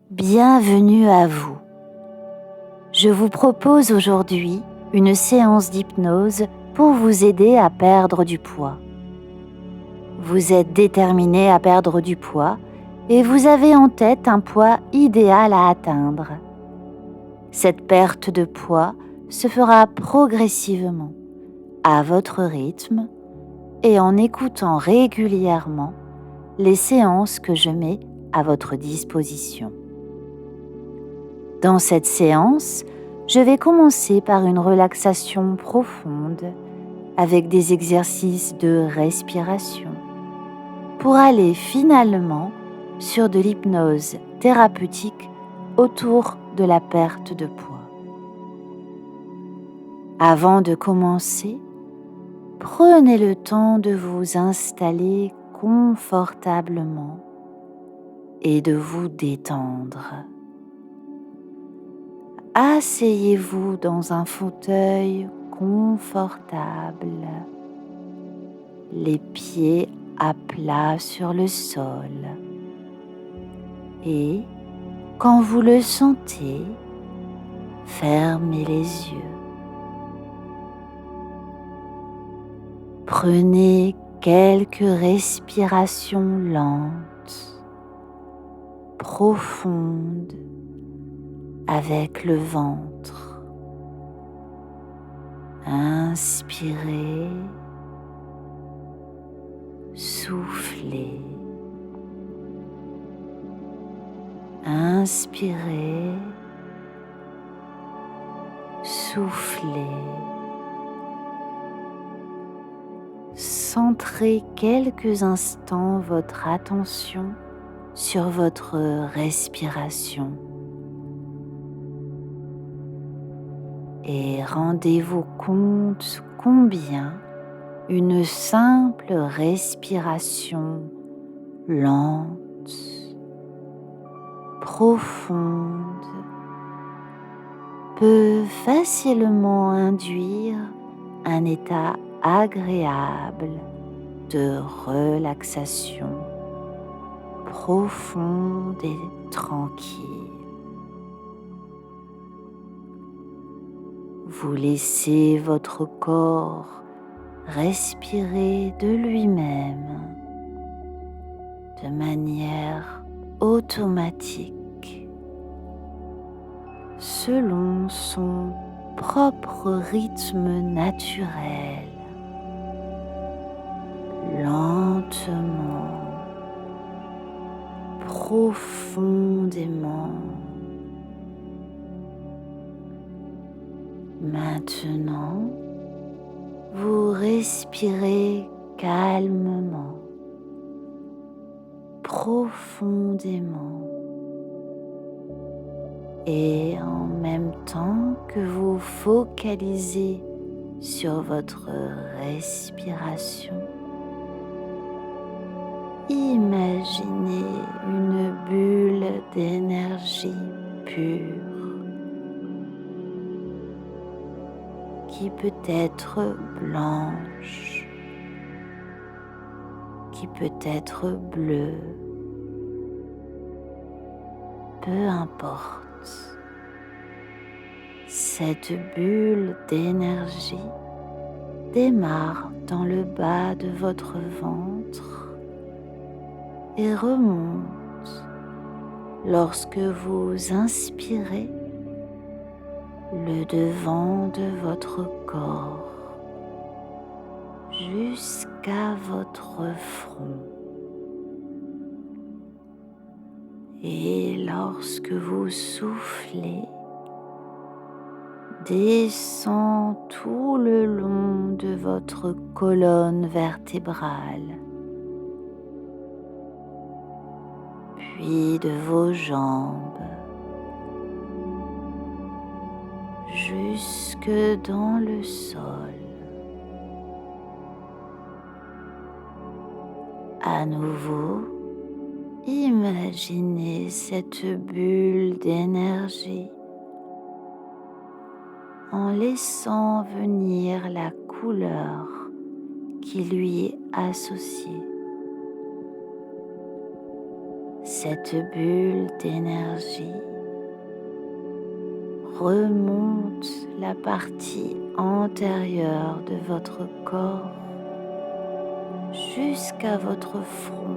Bienvenue à vous. Je vous propose aujourd'hui une séance d'hypnose pour vous aider à perdre du poids. Vous êtes déterminé à perdre du poids et vous avez en tête un poids idéal à atteindre. Cette perte de poids se fera progressivement, à votre rythme et en écoutant régulièrement les séances que je mets à votre disposition. Dans cette séance, je vais commencer par une relaxation profonde avec des exercices de respiration pour aller finalement sur de l'hypnose thérapeutique autour de la perte de poids. Avant de commencer, prenez le temps de vous installer confortablement et de vous détendre. Asseyez-vous dans un fauteuil confortable, les pieds à plat sur le sol et, quand vous le sentez, fermez les yeux. Prenez quelques respirations lentes, profondes, avec le ventre. Inspirez, soufflez. Inspirez, soufflez. Centrez quelques instants votre attention sur votre respiration. Et rendez-vous compte combien une simple respiration lente, profonde, peut facilement induire un état agréable de relaxation profonde et tranquille. Vous laissez votre corps respirer de lui-même de manière automatique, selon son propre rythme naturel, lentement, profondément. Maintenant, vous respirez calmement, profondément, et en même temps que vous focalisez sur votre respiration, imaginez une bulle d'énergie pure qui peut être blanche, qui peut être bleue, peu importe. Cette bulle d'énergie démarre dans le bas de votre ventre et remonte lorsque vous inspirez le devant de votre corps jusqu'à votre front. Et lorsque vous soufflez, descend tout le long de votre colonne vertébrale, puis de vos jambes, jusque dans le sol. À nouveau, imaginez cette bulle d'énergie en laissant venir la couleur qui lui est associée. cette bulle d'énergie remonte la partie antérieure de votre corps jusqu'à votre front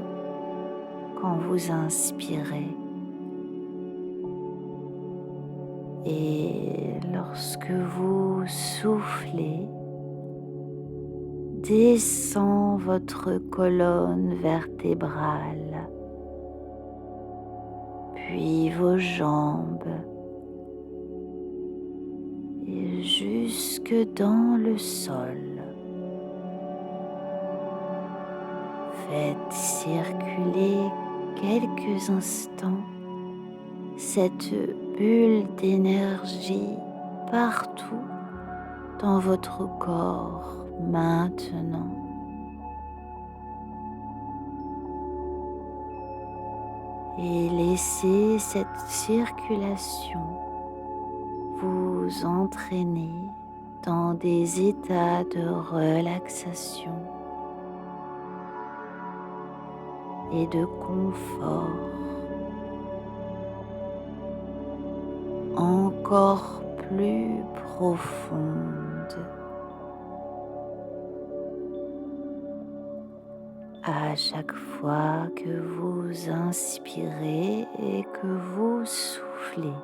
quand vous inspirez. Et lorsque vous soufflez, descend votre colonne vertébrale, puis vos jambes, et jusque dans le sol. Faites circuler quelques instants cette bulle d'énergie partout dans votre corps maintenant. Et laissez cette circulation vous entraîner dans des états de relaxation et de confort encore plus profonde. À chaque fois que vous inspirez et que vous soufflez,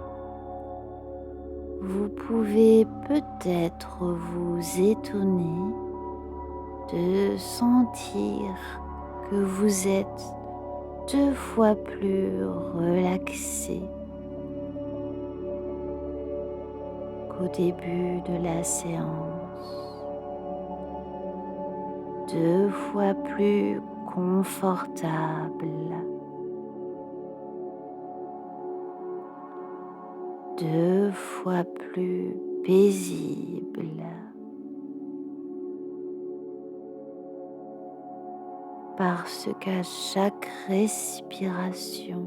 vous pouvez peut-être vous étonner de sentir que vous êtes 2 fois plus relaxé qu'au début de la séance, 2 fois plus confortable, 2 fois plus paisible, parce qu'à chaque respiration,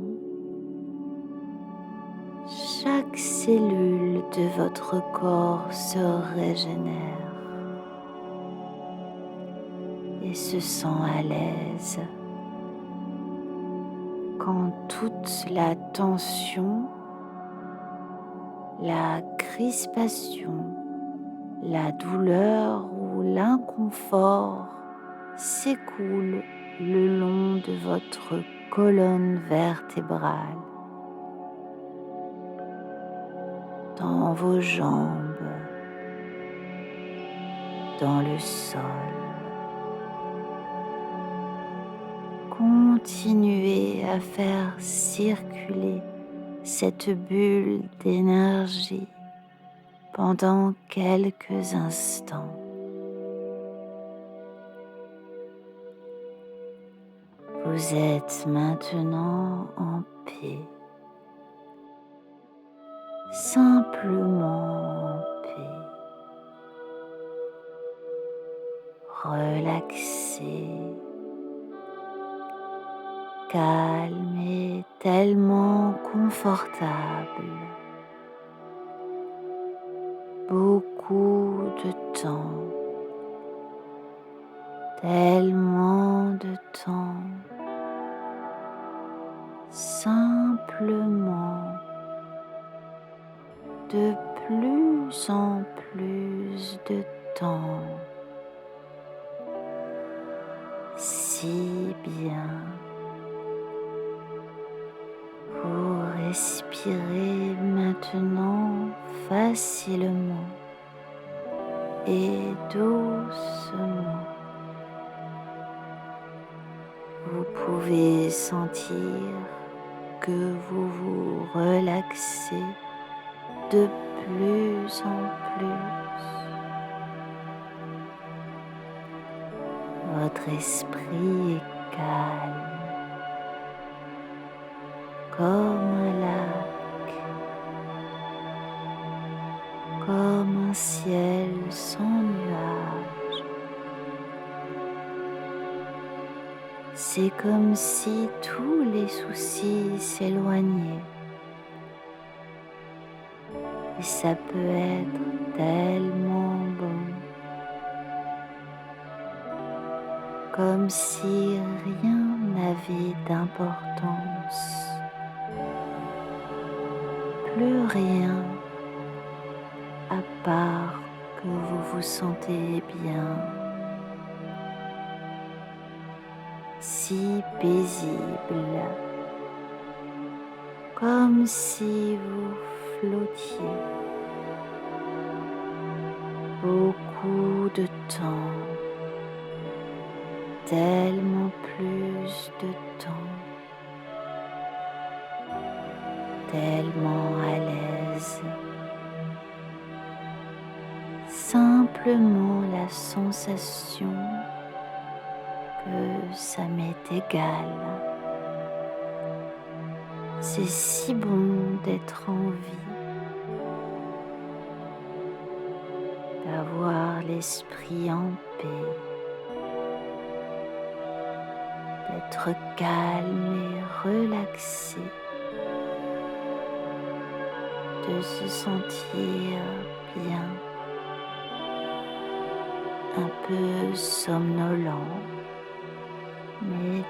chaque cellule de votre corps se régénère et se sent à l'aise quand toute la tension, la crispation, la douleur ou l'inconfort s'écoule le long de votre colonne vertébrale, dans vos jambes, dans le sol. Continuez à faire circuler cette bulle d'énergie pendant quelques instants. Vous êtes maintenant en paix, simplement en paix, relaxé, calme et tellement confortable. Beaucoup de temps, tellement de temps, simplement de plus en plus de temps, si bien. Vous respirez maintenant facilement et doucement. Vous pouvez sentir que vous vous relaxez de plus en plus. Votre esprit est calme, comme un lac, comme un ciel sans nuages. C'est comme si tous les soucis s'éloignaient. Et ça peut être tellement bon, comme si rien n'avez d'importance, plus rien à part que vous vous sentez bien, si paisible, comme si vous flottiez beaucoup de temps, tellement plus de temps, tellement à l'aise. Simplement la sensation que ça m'est égal. C'est si bon d'être en vie, d'avoir l'esprit en paix, d'être calme et relaxé, de se sentir bien, un peu somnolent, mais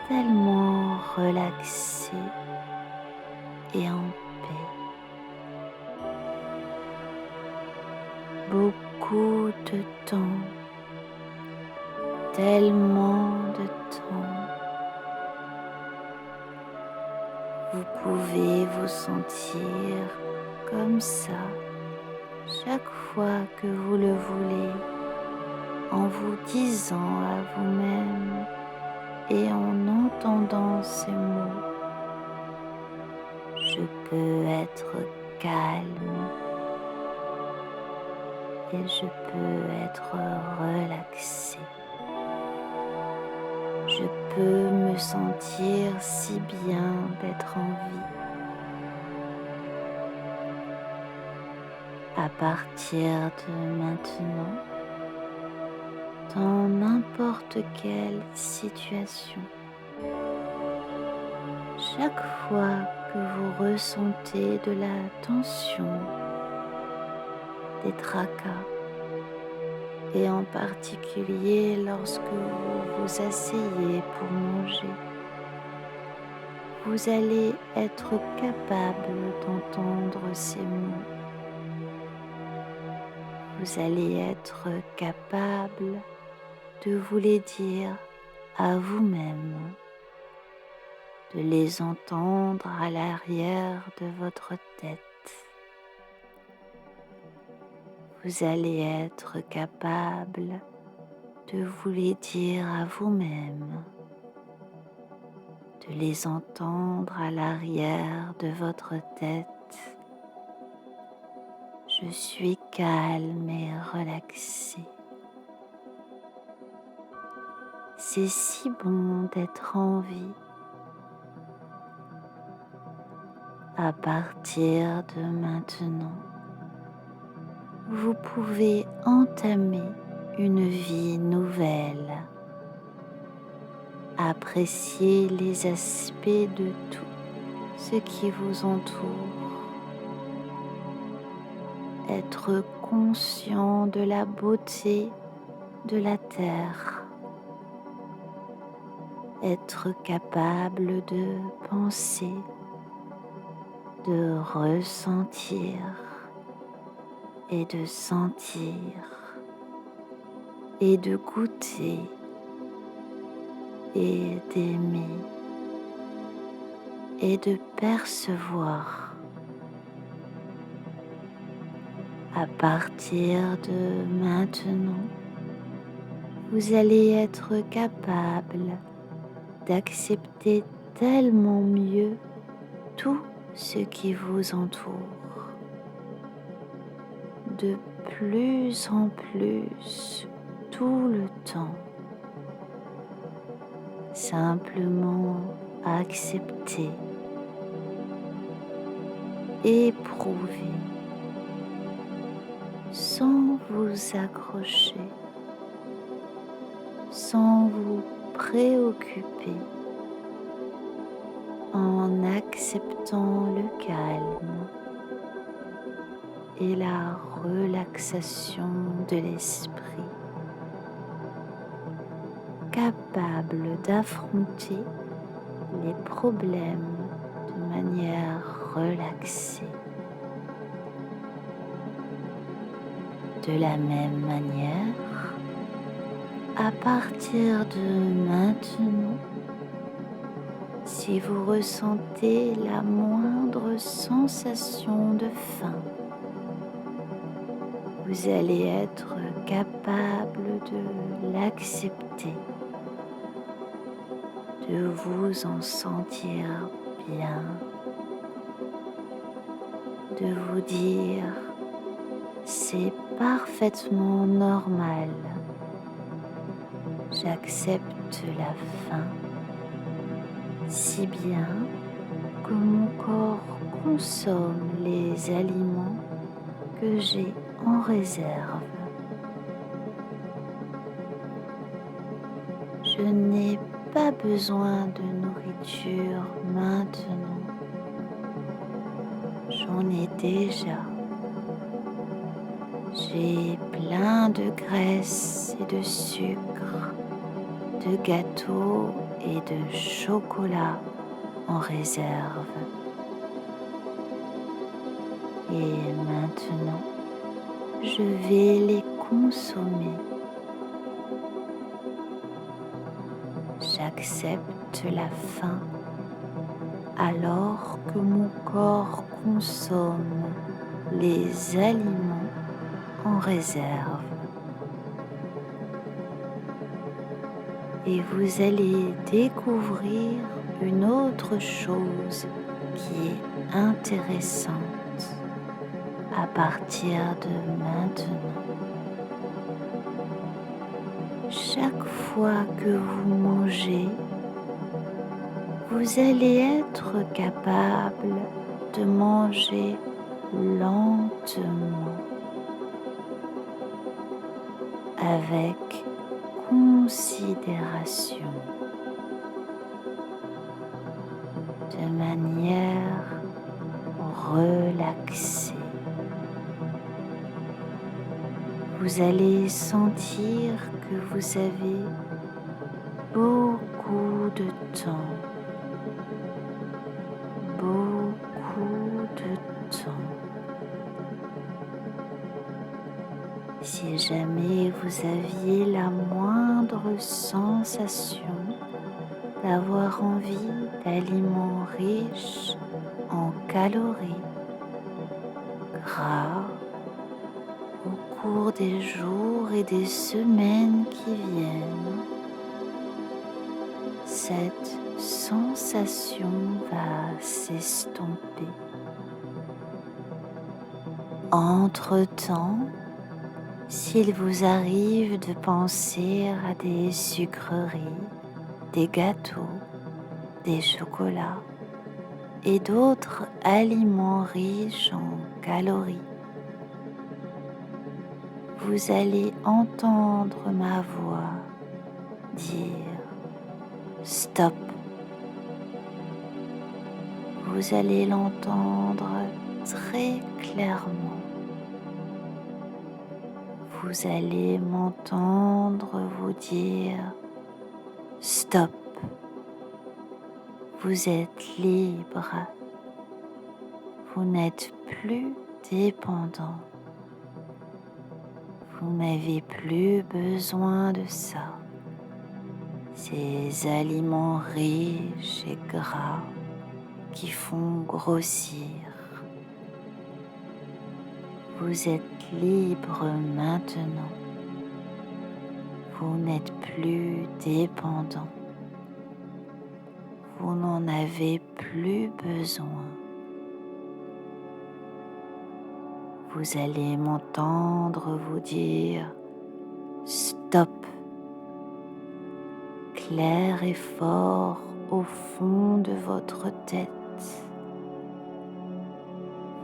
tellement relaxé et en paix. Beaucoup de temps, tellement de temps. Vous pouvez vous sentir comme ça chaque fois que vous le voulez, en vous disant à vous-même et en entendant ces mots: je peux être calme et je peux être relaxé. Je peux me sentir si bien d'être en vie. À partir de maintenant, dans n'importe quelle situation, chaque fois que vous ressentez de la tension, des tracas, et en particulier lorsque vous vous asseyez pour manger, vous allez être capable d'entendre ces mots. Vous allez être capable de vous les dire à vous-même, de les entendre à l'arrière de votre tête. Vous allez être capable de vous les dire à vous-même, de les entendre à l'arrière de votre tête. Je suis calme et relaxé. C'est si bon d'être en vie. À partir de maintenant, vous pouvez entamer une vie nouvelle. Appréciez les aspects de tout ce qui vous entoure. Être conscient de la beauté de la terre. Être capable de penser, de ressentir et de sentir et de goûter et d'aimer et de percevoir. À partir de maintenant, vous allez être capable d'accepter tellement mieux tout ce qui vous entoure. De plus en plus, tout le temps. Simplement accepter, éprouver, sans vous accrocher, sans vous préoccuper, en acceptant le calme et la relaxation de l'esprit. capable d'affronter les problèmes de manière relaxée. De la même manière, à partir de maintenant, si vous ressentez la moindre sensation de faim, vous allez être capable de l'accepter, de vous en sentir bien, de vous dire c'est parfaitement normal, j'accepte la faim si bien que mon corps consomme les aliments que j'ai en réserve. Je n'ai pas besoin de nourriture maintenant. J'en ai déjà. J'ai plein de graisse et de sucre, de gâteaux et de chocolat en réserve. Et maintenant, je vais les consommer. J'accepte la faim alors que mon corps consomme les aliments en réserve. Et vous allez découvrir une autre chose qui est intéressante à partir de maintenant. Chaque fois que vous mangez, vous allez être capable de manger lentement, avec considération, de manière relaxée. Vous allez sentir que vous avez beaucoup de temps, beaucoup de temps. Si jamais vous aviez la moindre sensation d'avoir envie d'aliments riches en calories, gras, au cours des jours et des semaines qui viennent, cette sensation va s'estomper. Entre-temps, s'il vous arrive de penser à des sucreries, des gâteaux, des chocolats et d'autres aliments riches en calories, vous allez entendre ma voix dire stop. Vous allez l'entendre très clairement. Vous allez m'entendre vous dire stop. Vous êtes libre. Vous n'êtes plus dépendant. Vous n'avez plus besoin de ça. Ces aliments riches et gras qui font grossir. Vous êtes libre maintenant. Vous n'êtes plus dépendant. Vous n'en avez plus besoin. Vous allez m'entendre vous dire stop, clair et fort au fond de votre tête.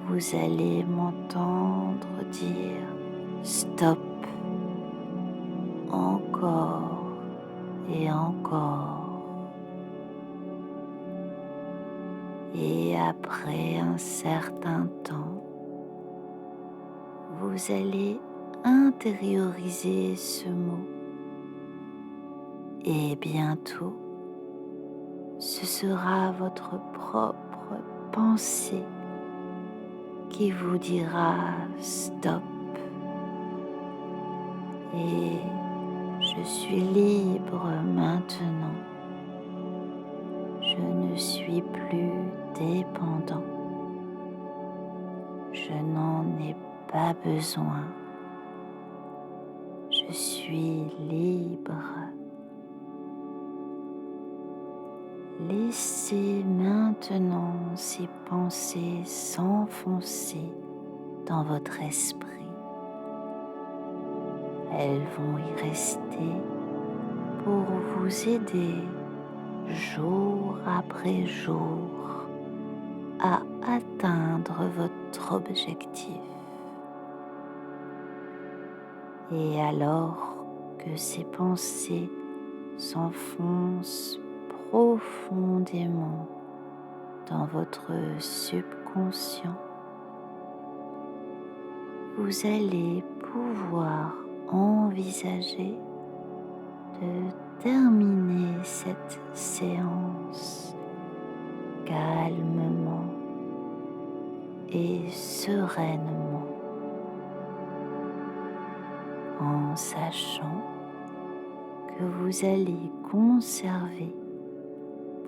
Vous allez m'entendre dire stop, encore et encore. Et après un certain temps, vous allez intérioriser ce mot Et bientôt, ce sera votre propre pensée qui vous dira stop et je suis libre maintenant. Je ne suis plus dépendant. Je n'en ai pas besoin. Je suis libre. Laissez maintenant ces pensées s'enfoncer dans votre esprit. Elles vont y rester pour vous aider jour après jour à atteindre votre objectif. Et alors que ces pensées s'enfoncent profondément dans votre subconscient, vous allez pouvoir envisager de terminer cette séance calmement et sereinement en sachant que vous allez conserver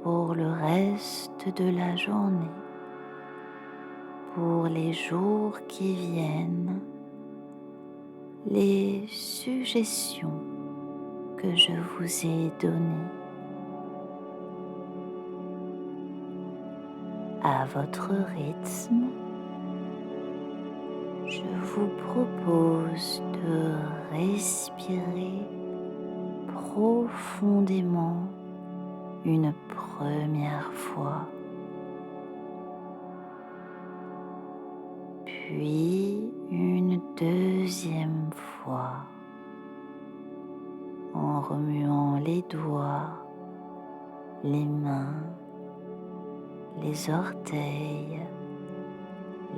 pour le reste de la journée, pour les jours qui viennent, les suggestions que je vous ai données. À votre rythme, je vous propose de respirer profondément une première fois, puis une deuxième fois, en remuant les doigts, les mains, les orteils,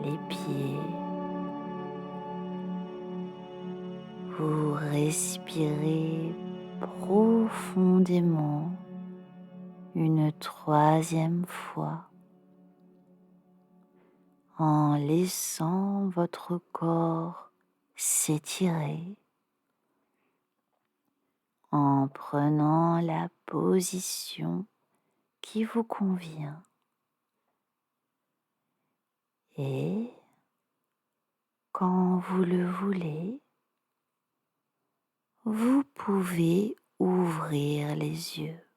les pieds. Vous respirez profondément une troisième fois en laissant votre corps s'étirer, en prenant la position qui vous convient. Et quand vous le voulez, vous pouvez ouvrir les yeux.